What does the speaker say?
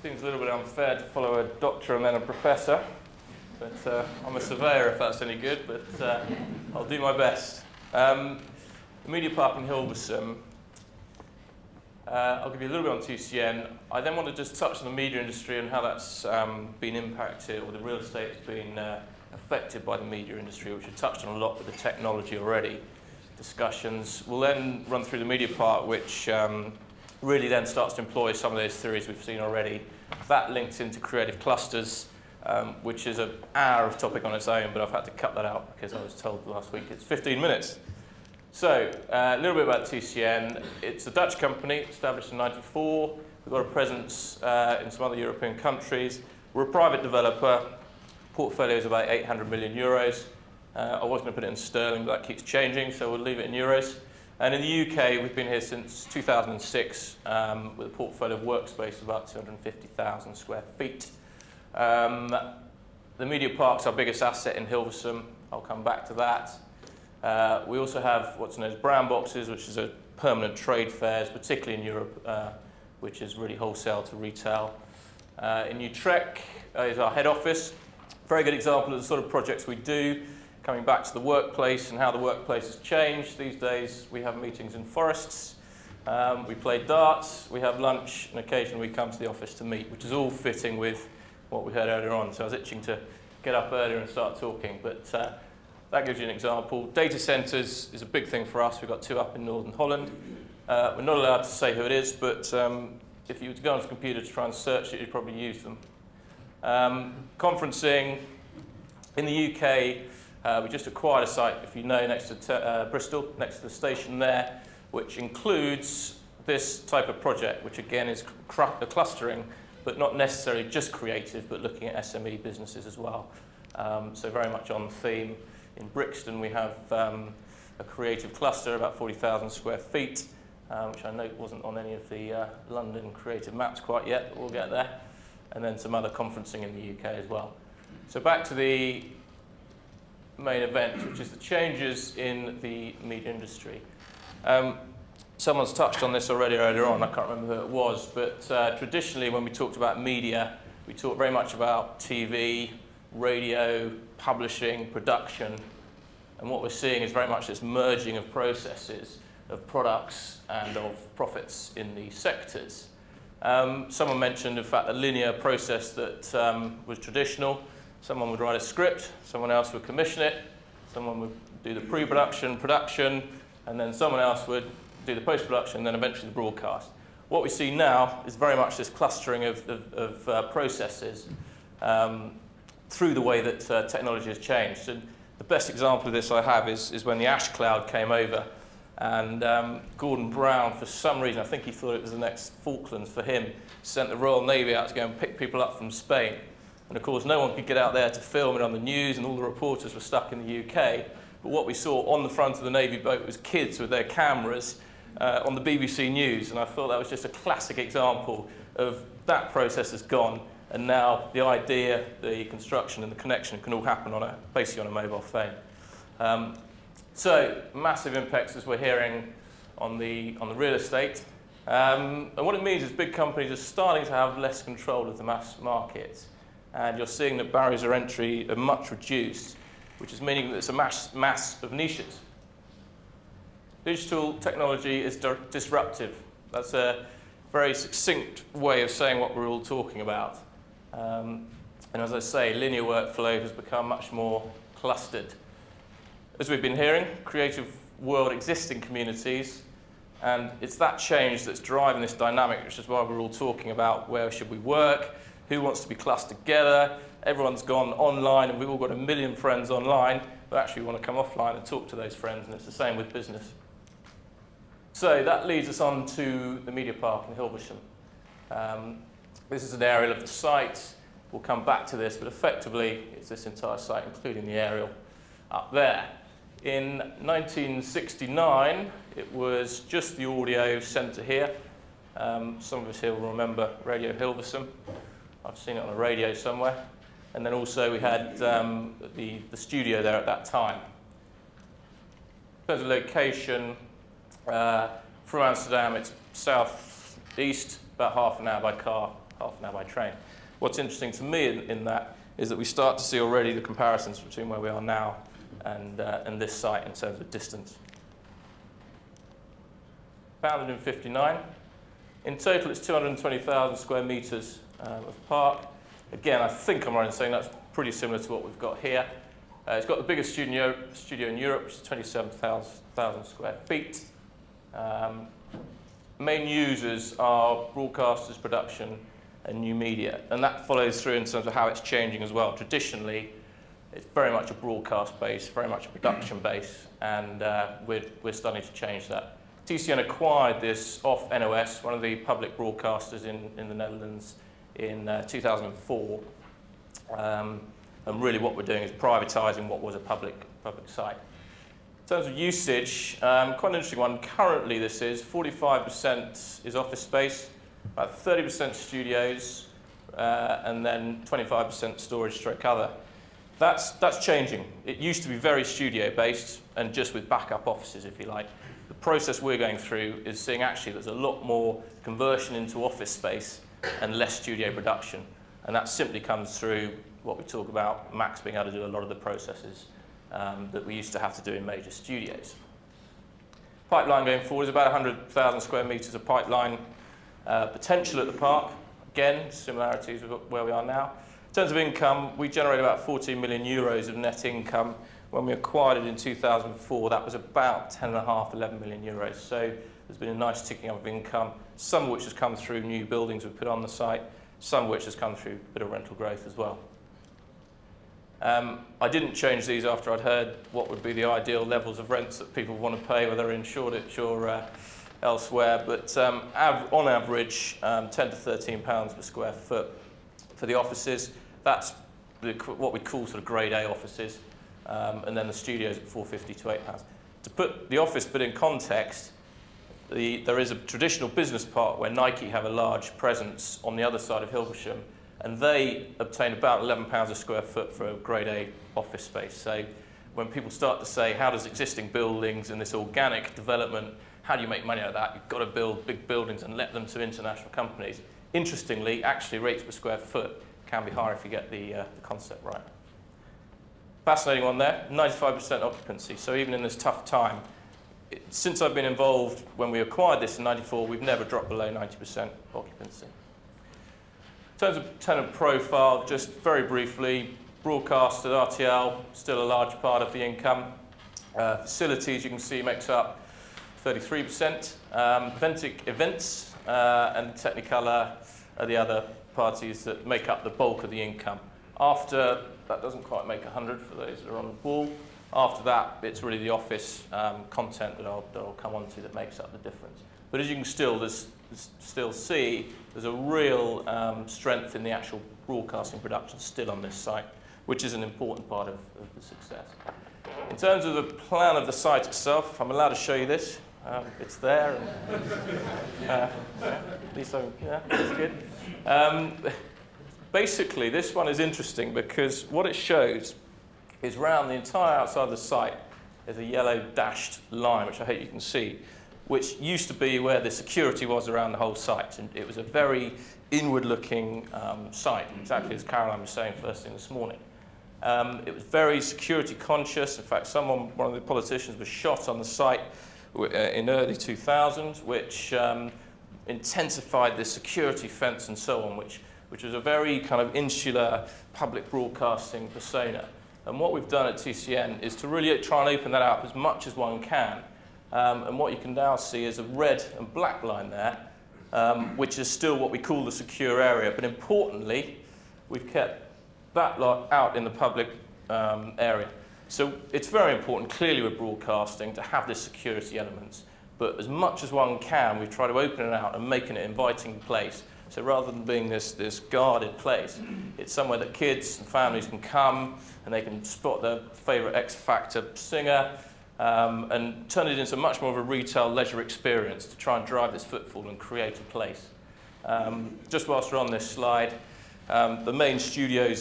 Seems a little bit unfair to follow a doctor and then a professor, but I'm a surveyor if that's any good, but I'll do my best. The Media Park in Hilversum, I'll give you a little bit on TCN. I then want to just touch on the media industry and how that's been impacted, or the real estate has been affected by the media industry, which we've touched on a lot with the technology already. Discussions. We'll then run through the Media Park, which really then starts to employ some of those theories we've seen already. That links into creative clusters, which is an hour of topic on its own, but I've had to cut that out because I was told last week it's 15 minutes. So, a little bit about TCN. It's a Dutch company, established in '94. We've got a presence in some other European countries. We're a private developer. Portfolio is about 800 million euros. I was going to put it in sterling, but that keeps changing, so we'll leave it in euros. And in the UK, we've been here since 2006 with a portfolio of workspace of about 250,000 square feet. The Media Park's our biggest asset in Hilversum. I'll come back to that. We also have what's known as brown boxes, which is a permanent trade fairs, particularly in Europe, which is really wholesale to retail. In Utrecht is our head office. Very good example of the sort of projects we do. Coming back to the workplace and how the workplace has changed. These days we have meetings in forests, we play darts, we have lunch, and occasionally we come to the office to meet, which is all fitting with what we heard earlier on. So I was itching to get up earlier and start talking, but that gives you an example. Data centres is a big thing for us. We've got 2 up in Northern Holland. We're not allowed to say who it is, but if you were to go onto the computer to try and search it, you'd probably use them. Conferencing in the UK. We just acquired a site, if you know, next to Bristol, next to the station there, which includes this type of project, which again is clustering, but not necessarily just creative, but looking at SME businesses as well. So very much on theme. In Brixton, we have a creative cluster, about 40,000 square feet, which I know wasn't on any of the London creative maps quite yet, but we'll get there. And then some other conferencing in the UK as well. So back to the main event, which is the changes in the media industry. Someone's touched on this already earlier on, I can't remember who it was, but traditionally when we talked about media, we talked very much about TV, radio, publishing, production, and what we're seeing is very much this merging of processes, of products and of profits in the sectors. Someone mentioned, in fact, the linear process that was traditional. Someone would write a script, someone else would commission it, someone would do the pre-production, production, and then someone else would do the post-production, and then eventually the broadcast. What we see now is very much this clustering of processes through the way that technology has changed. And the best example of this I have is when the ash cloud came over, and Gordon Brown, for some reason, I think he thought it was the next Falklands for him, sent the Royal Navy out to go and pick people up from Spain. And of course, no one could get out there to film it on the news, and all the reporters were stuck in the UK. But what we saw on the front of the Navy boat was kids with their cameras on the BBC News. And I thought that was just a classic example of that process has gone. And now the idea, the construction, and the connection can all happen on basically on a mobile phone. So massive impacts, as we're hearing, on the real estate. And what it means is big companies are starting to have less control of the mass market. And you're seeing that barriers of entry are much reduced, which is meaning that it's a mass of niches. Digital technology is disruptive. That's a very succinct way of saying what we're all talking about. And as I say, linear workflow has become much more clustered. As we've been hearing, creative world exists in communities, and it's that change that's driving this dynamic, which is why we're all talking about where should we work, who wants to be clustered together. Everyone's gone online, and we've all got a million friends online, but actually we want to come offline and talk to those friends, and it's the same with business. So that leads us on to the Media Park in Hilversum. This is an aerial of the site. We'll come back to this, but effectively it's this entire site, including the aerial up there. In 1969, it was just the audio centre here. Some of us here will remember Radio Hilversum. I've seen it on a radio somewhere. And then also we had the studio there at that time. In terms of location, from Amsterdam, it's south-east, about half an hour by car, half an hour by train. What's interesting to me in that is that we start to see already the comparisons between where we are now and this site in terms of distance. Founded in 59. In total, it's 220,000 square metres of park. Again, I think I'm right in saying that's pretty similar to what we've got here. It's got the biggest studio in Europe, which is 27,000 square feet. Main users are broadcasters, production, and new media. And that follows through in terms of how it's changing as well. Traditionally, it's very much a broadcast base, very much a production base, and we're starting to change that. TCN acquired this off NOS, one of the public broadcasters in the Netherlands, in 2004. And really what we're doing is privatising what was a public site. In terms of usage, quite an interesting one. Currently this is 45% is office space, about 30% studios, and then 25% storage stroke other. That's changing. It used to be very studio-based and just with backup offices, if you like. The process we're going through is seeing actually there's a lot more conversion into office space and less studio production. And that simply comes through what we talk about, Max being able to do a lot of the processes that we used to have to do in major studios. Pipeline going forward is about 100,000 square metres of pipeline potential at the park. Again, similarities with where we are now. In terms of income, we generate about 14 million euros of net income. When we acquired it in 2004, that was about 10.5, 11 million euros. So there's been a nice ticking up of income, some of which has come through new buildings we've put on the site, some of which has come through a bit of rental growth as well. I didn't change these after I'd heard what would be the ideal levels of rents that people want to pay, whether in Shoreditch or elsewhere, but on average, 10 to £13 per square foot for the offices. That's what we call sort of grade A offices, and then the studios at £4.50 to £8. To put the office bit in context, there is a traditional business park where Nike have a large presence on the other side of Hilversum, and they obtain about £11 a square foot for a grade A office space. So when people start to say, how does existing buildings and this organic development, how do you make money out of that? You've got to build big buildings and let them to international companies. Interestingly, actually rates per square foot can be higher if you get the concept right. Fascinating one there, 95% occupancy. So even in this tough time, since I've been involved, when we acquired this in '94, we've never dropped below 90% occupancy. In terms of tenant profile, just very briefly, broadcast at RTL, still a large part of the income. Facilities, you can see, makes up 33%. Ventic events and Technicolor are the other parties that make up the bulk of the income. After, that doesn't quite make 100 for those that are on the ball. After that, it's really the office content that I'll come on to that makes up the difference. But as you can still see, there's a real strength in the actual broadcasting production still on this site, which is an important part of the success. In terms of the plan of the site itself, I'm allowed to show you this. It's there. And, at least that's good. Basically, this one is interesting because what it shows is round the entire outside of the site is a yellow dashed line, which I hope you can see, which used to be where the security was around the whole site. And it was a very inward-looking site, exactly as Caroline was saying first thing this morning. It was very security conscious. In fact, one of the politicians was shot on the site in early 2000, which intensified the security fence and so on, which was a very kind of insular public broadcasting persona. And what we've done at TCN is to really try and open that up as much as one can. And what you can now see is a red and black line there, which is still what we call the secure area. But importantly, we've kept that lot out in the public area. So it's very important, clearly with broadcasting, to have this security element. But as much as one can, we've tried to open it out and making it an inviting place. So rather than being this guarded place, it's somewhere that kids and families can come and they can spot their favourite X Factor singer and turn it into much more of a retail leisure experience to try and drive this footfall and create a place. Just whilst we're on this slide, the main studios